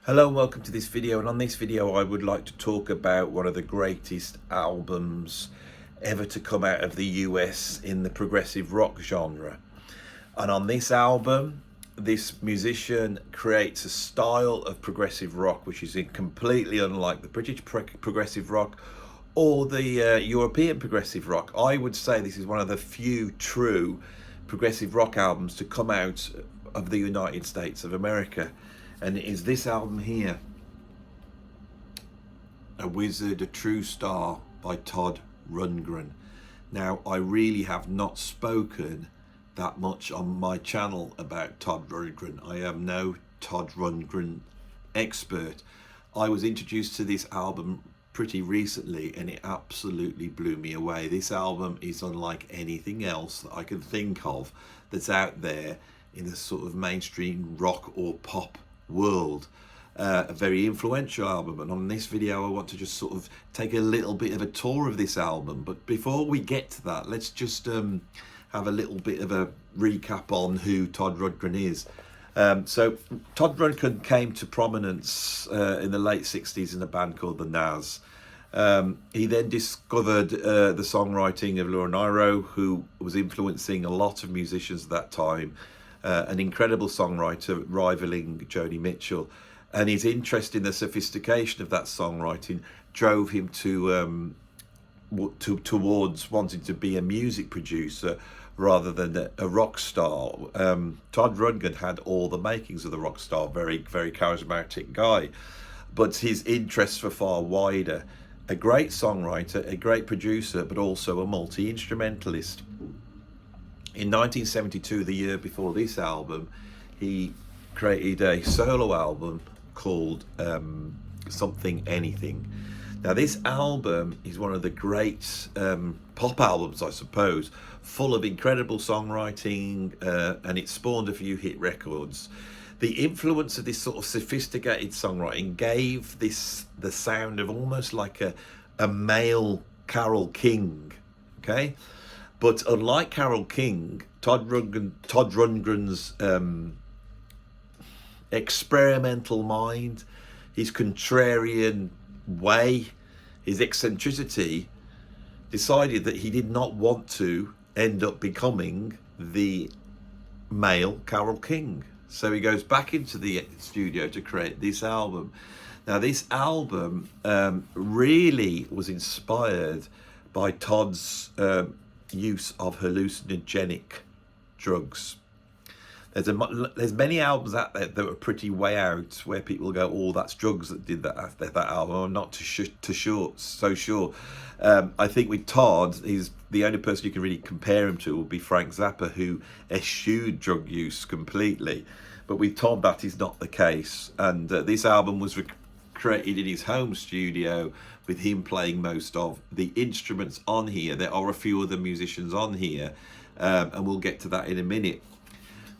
Hello and welcome to this video, and on this video I would like to talk about one of the greatest albums ever to come out of the US in the progressive rock genre. And on this album, this musician creates a style of progressive rock which is completely unlike the British progressive rock or the European progressive rock. I would say this is one of the few true progressive rock albums to come out of the United States of America. And it is this album here, A Wizard, A True Star by Todd Rundgren. Now, I really have not spoken that much on my channel about Todd Rundgren. I am no Todd Rundgren expert. I was introduced to this album pretty recently and it absolutely blew me away. This album is unlike anything else that I can think of that's out there in the sort of mainstream rock or pop world. A very influential album, and on this video I want to just sort of take a little bit of a tour of this album. But before we get to that, let's just have a little bit of a recap on who Todd Rundgren is. So Todd Rundgren came to prominence in the late 60s in a band called the Nas. He then discovered the songwriting of Laura Nyro, who was influencing a lot of musicians at that time. An incredible songwriter rivaling Joni Mitchell, and his interest in the sophistication of that songwriting drove him towards wanting to be a music producer rather than a rock star. Todd Rundgren had all the makings of the rock star, very charismatic guy, but his interests were far wider. A great songwriter, a great producer, but also a multi-instrumentalist. In 1972, the year before this album, he created a solo album called Something Anything. Now, this album is one of the great pop albums, I suppose, full of incredible songwriting, and it spawned a few hit records. The influence of this sort of sophisticated songwriting gave this the sound of almost like a male Carole King, okay? But unlike Carole King, Todd Rundgren's experimental mind, his contrarian way, his eccentricity, decided that he did not want to end up becoming the male Carole King. So he goes back into the studio to create this album. Now, this album really was inspired by Todd's use of hallucinogenic drugs. There's many albums out there that were pretty way out, where people go, "Oh, that's drugs that did that album." I'm not so sure. I think with Todd, he's the only person you can really compare him to will be Frank Zappa, who eschewed drug use completely. But with Todd, that is not the case. And this album was created in his home studio, with him playing most of the instruments on here. There are a few other musicians on here, and we'll get to that in a minute.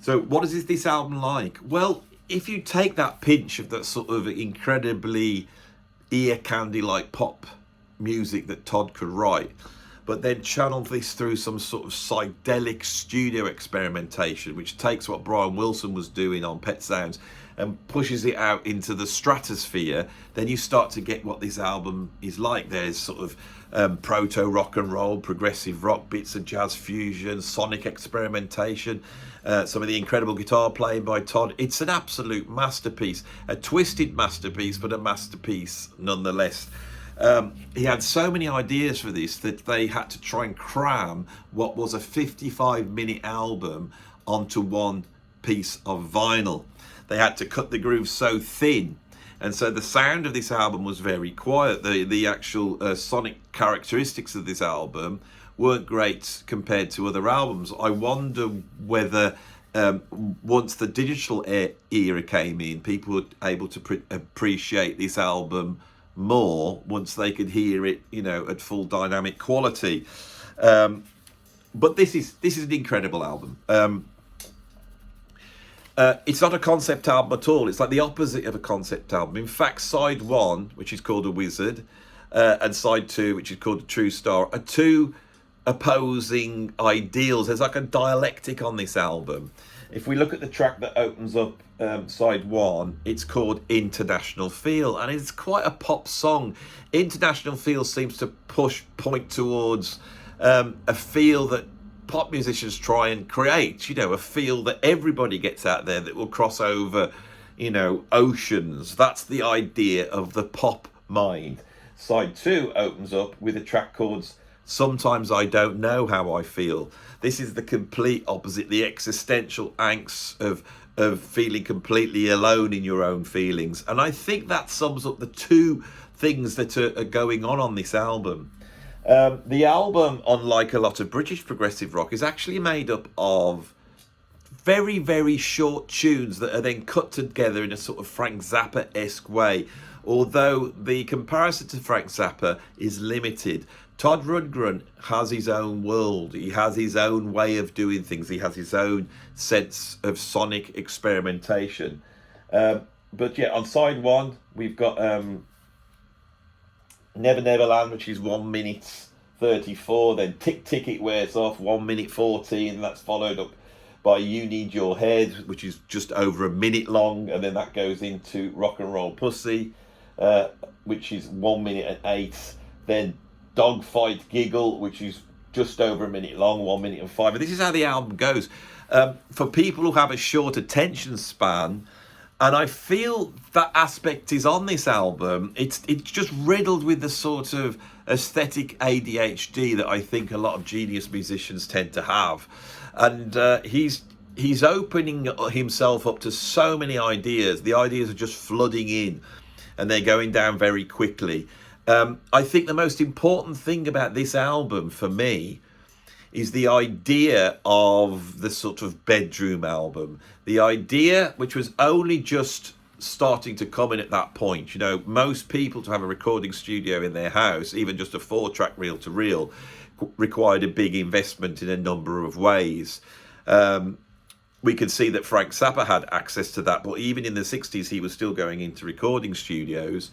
So what is this album like? Well, if you take that pinch of that sort of incredibly ear candy like pop music that Todd could write, but then channel this through some sort of psychedelic studio experimentation, which takes what Brian Wilson was doing on Pet Sounds and pushes it out into the stratosphere, then you start to get what this album is like. There's sort of proto rock and roll, progressive rock, bits of jazz fusion, sonic experimentation, some of the incredible guitar playing by Todd. It's an absolute masterpiece, a twisted masterpiece, but a masterpiece nonetheless. He had so many ideas for this that they had to try and cram what was a 55-minute album onto one piece of vinyl. They had to cut the grooves so thin, and so the sound of this album was very quiet. The actual sonic characteristics of this album weren't great compared to other albums. I wonder whether once the digital era came in, people were able to appreciate this album more once they could hear it, at full dynamic quality. But this is an incredible album. It's not a concept album at all. It's like the opposite of a concept album. In fact, side one, which is called A Wizard, and side two, which is called A True Star, are two opposing ideals. There's like a dialectic on this album. If we look at the track that opens up side one, it's called International Feel, and it's quite a pop song. International Feel seems to point towards a feel that pop musicians try and create, a feel that everybody gets out there that will cross over, oceans. That's the idea of the pop mind. Side two opens up with a track called Sometimes I Don't Know How I Feel. This is the complete opposite, the existential angst of feeling completely alone in your own feelings. And I think that sums up the two things that are going on this album. The album, unlike a lot of British progressive rock, is actually made up of very, very short tunes that are then cut together in a sort of Frank Zappa-esque way. Although the comparison to Frank Zappa is limited, Todd Rundgren has his own world. He has his own way of doing things. He has his own sense of sonic experimentation. But yeah, on side one, we've got Never Never Land, which is 1 minute 34. Then Tick Tick It Wears Off, 1 minute 14. And that's followed up by You Need Your Head, which is just over a minute long. And then that goes into Rock and Roll Pussy, which is 1 minute and 8. Then Dogfight Giggle, which is just over a minute long, 1 minute and 5. And this is how the album goes. For people who have a short attention span, and I feel that aspect is on this album, it's just riddled with the sort of aesthetic ADHD that I think a lot of genius musicians tend to have. And he's opening himself up to so many ideas. The ideas are just flooding in, and they're going down very quickly. I think the most important thing about this album for me is the idea of the sort of bedroom album. The idea, which was only just starting to come in at that point. Most people, to have a recording studio in their house, even just a 4-track reel-to-reel, required a big investment in a number of ways. We can see that Frank Zappa had access to that, but even in the 60s, he was still going into recording studios.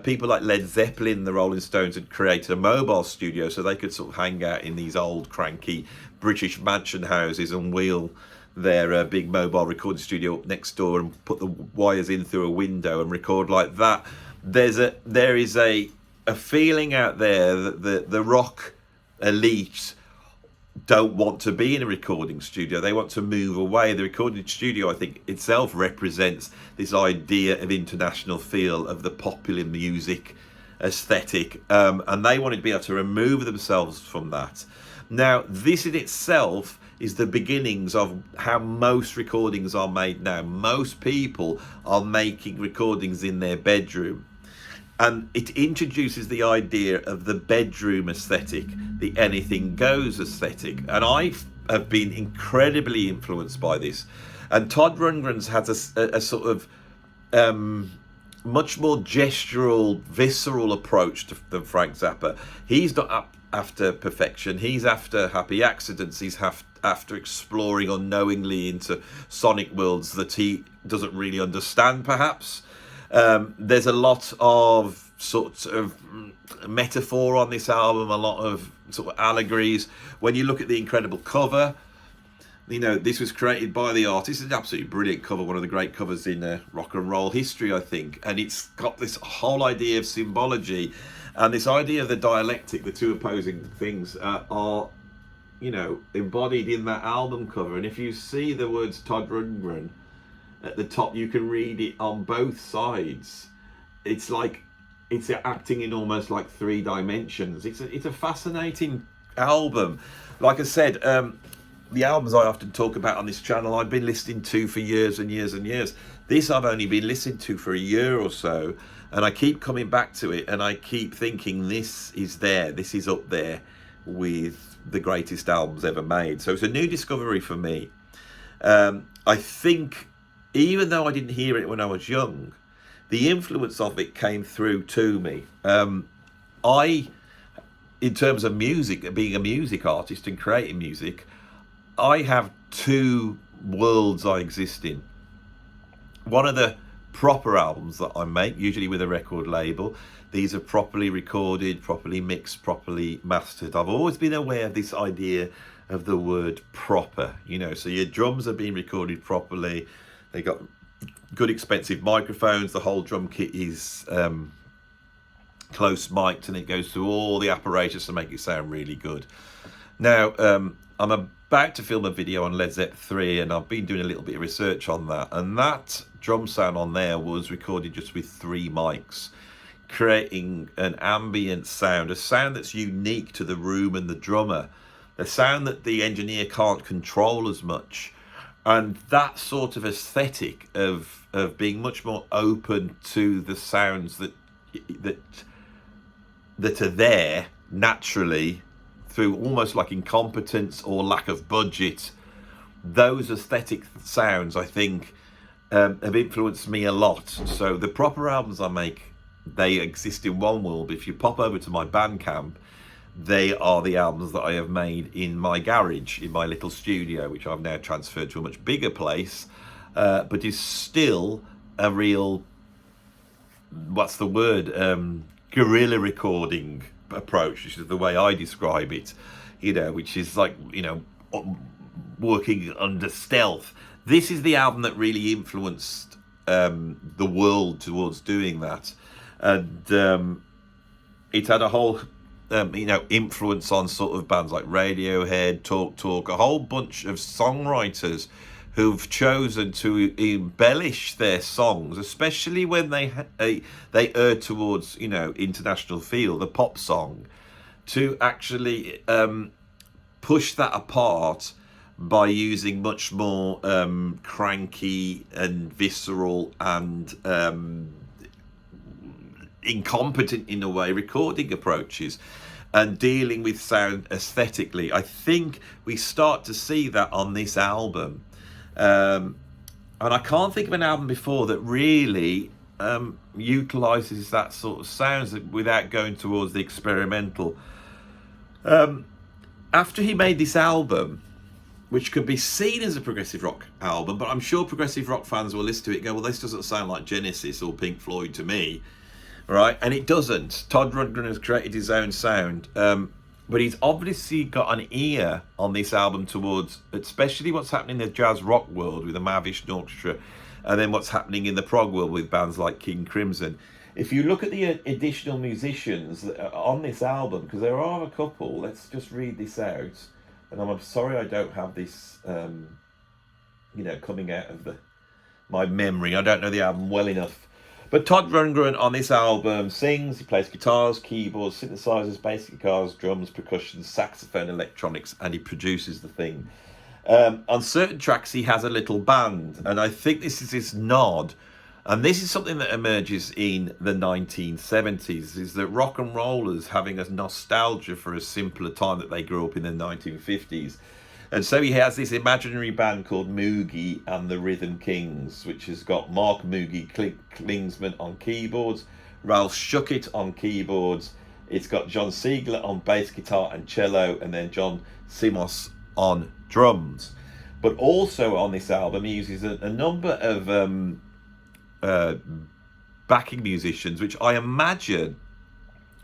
People like Led Zeppelin, the Rolling Stones, had created a mobile studio so they could sort of hang out in these old, cranky British mansion houses and wheel their big mobile recording studio up next door and put the wires in through a window and record like that. There is a feeling out there that the rock elite don't want to be in a recording studio. They want to move away. The recording studio, I think, itself represents this idea of international feel, of the popular music aesthetic, and they wanted to be able to remove themselves from that. Now, this in itself is the beginnings of how most recordings are made now. Most people are making recordings in their bedroom. And it introduces the idea of the bedroom aesthetic, the anything goes aesthetic. And I have been incredibly influenced by this. And Todd Rundgren's has a sort of much more gestural, visceral approach than Frank Zappa. He's not after perfection. He's after happy accidents. He's after exploring unknowingly into sonic worlds that he doesn't really understand, perhaps. There's a lot of sort of metaphor on this album, a lot of sort of allegories. When you look at the incredible cover, this was created by the artist. It's an absolutely brilliant cover, one of the great covers in rock and roll history, I think. And it's got this whole idea of symbology and this idea of the dialectic, the two opposing things are, embodied in that album cover. And if you see the words Todd Rundgren at the top, you can read it on both sides. It's like it's acting in almost like 3 dimensions. It's a fascinating album. Like I said, the albums I often talk about on this channel, I've been listening to for years and years and years. This I've only been listening to for a year or so, and I keep coming back to it, and I keep thinking this is up there with the greatest albums ever made. So it's a new discovery for me. I think, even though I didn't hear it when I was young, the influence of it came through to me. In terms of music, being a music artist and creating music, I have 2 worlds I exist in. One of the proper albums that I make, usually with a record label. These are properly recorded, properly mixed, properly mastered. I've always been aware of this idea of the word proper, you know, so your drums are being recorded properly. They got good expensive microphones. The whole drum kit is close mic'd, and it goes through all the apparatus to make it sound really good. Now, I'm about to film a video on Led Zeppelin 3, and I've been doing a little bit of research on that, and that drum sound on there was recorded just with 3 mics, creating an ambient sound, a sound that's unique to the room and the drummer, a sound that the engineer can't control as much. And that sort of aesthetic of being much more open to the sounds that are there naturally through almost like incompetence or lack of budget, those aesthetic sounds, I think, have influenced me a lot. So the proper albums I make, they exist in one world. If you pop over to my Bandcamp, they are the albums that I have made in my garage, in my little studio, which I've now transferred to a much bigger place, but is still a real, what's the word, guerrilla recording approach, which is the way I describe it, you know, which is like, you know, working under stealth. This is the album that really influenced the world towards doing that, and it had a whole you know, influence on sort of bands like Radiohead, Talk, a whole bunch of songwriters who've chosen to embellish their songs, especially when they err towards, you know, international feel, the pop song, to actually push that apart by using much more cranky and visceral and incompetent in a way recording approaches and dealing with sound aesthetically. I think we start to see that on this album, and I can't think of an album before that really utilizes that sort of sounds without going towards the experimental. After he made this album, which could be seen as a progressive rock album, but I'm sure progressive rock fans will listen to it and go, well, this doesn't sound like Genesis or Pink Floyd to me. Right, and it doesn't. Todd Rundgren has created his own sound, but he's obviously got an ear on this album towards, especially what's happening in the jazz rock world with the Mahavishnu Orchestra, and then what's happening in the prog world with bands like King Crimson. If you look at the additional musicians that are on this album, because there are a couple, let's just read this out. And I'm sorry I don't have this, you know, coming out of my memory. I don't know the album well enough. But Todd Rundgren on this album sings, he plays guitars, keyboards, synthesizers, bass guitars, drums, percussion, saxophone, electronics, and he produces the thing. On certain tracks, he has a little band, and I think this is his nod. And this is something that emerges in the 1970s, is that rock and rollers having a nostalgia for a simpler time that they grew up in the 1950s. And so he has this imaginary band called Moogie and the Rhythm Kings, which has got Mark Moogie Klingsman on keyboards, Ralph Schuckett on keyboards, it's got John Siegler on bass guitar and cello, and then John Simos on drums. But also on this album, he uses a number of backing musicians, which I imagine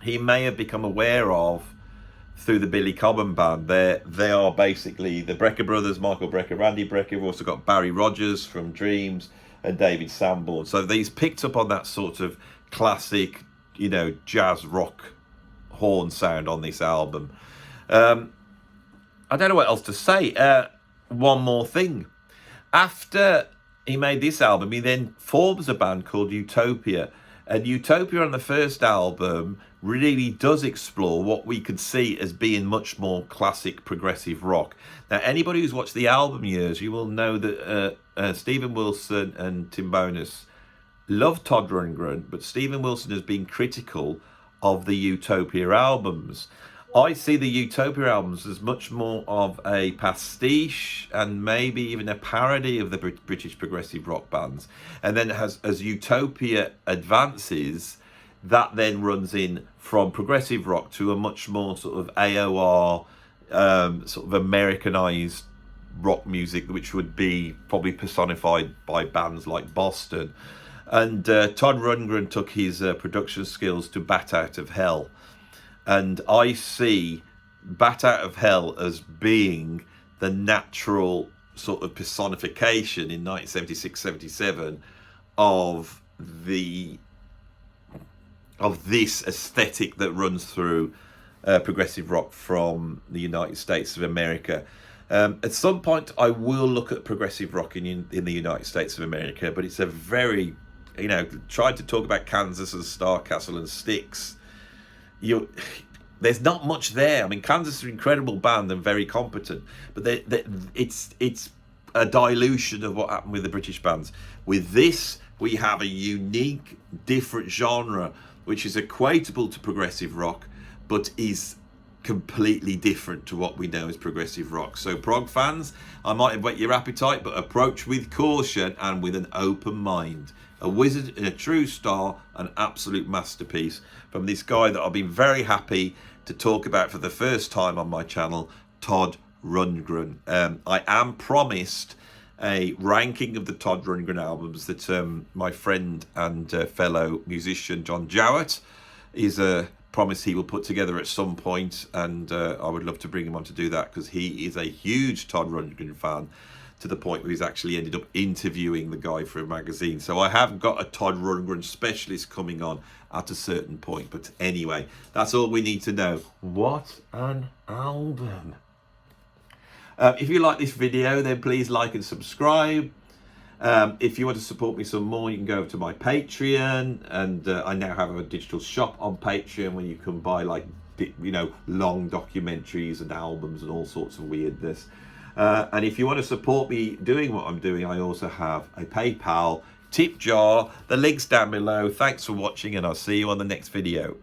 he may have become aware of through the Billy Cobham band. They are basically the Brecker brothers, Michael Brecker, Randy Brecker. We've also got Barry Rogers from Dreams and David Sanborn. So these picked up on that sort of classic, you know, jazz rock horn sound on this album. I don't know what else to say. One more thing. After he made this album, he then forms a band called Utopia. And Utopia on the first album really does explore what we could see as being much more classic progressive rock. Now, anybody who's watched the album years, you will know that Stephen Wilson and Tim Bonus love Todd Rundgren, but Stephen Wilson has been critical of the Utopia albums. I see the Utopia albums as much more of a pastiche and maybe even a parody of the British progressive rock bands. And then as Utopia advances, that then runs in from progressive rock to a much more sort of AOR, sort of Americanized rock music, which would be probably personified by bands like Boston. And Todd Rundgren took his production skills to Bat Out of Hell. And I see Bat Out of Hell as being the natural sort of personification in 1976-77 of this aesthetic that runs through progressive rock from the United States of America. At some point, I will look at progressive rock in the United States of America, but it's a very, trying to talk about Kansas and Starcastle and Styx. There's not much there. I mean, Kansas is an incredible band and very competent, but it's a dilution of what happened with the British bands. With this, we have a unique, different genre, which is equatable to progressive rock, but is completely different to what we know as progressive rock. So prog fans, I might have whet your appetite, but approach with caution and with an open mind. A Wizard in a true star, an absolute masterpiece from this guy that I've been very happy to talk about for the first time on my channel, Todd Rundgren. I am promised a ranking of the Todd Rundgren albums that my friend and fellow musician John Jowett is promised he will put together at some point, and I would love to bring him on to do that, because he is a huge Todd Rundgren fan, to the point where he's actually ended up interviewing the guy for a magazine. So I have got a Todd Rundgren specialist coming on at a certain point. But anyway, that's all we need to know. What an album. If you like this video, then please like and subscribe. If you want to support me some more, you can go over to my Patreon, and I now have a digital shop on Patreon where you can buy long documentaries and albums and all sorts of weirdness. And if you want to support me doing what I'm doing, I also have a PayPal tip jar. The link's down below. Thanks for watching, and I'll see you on the next video.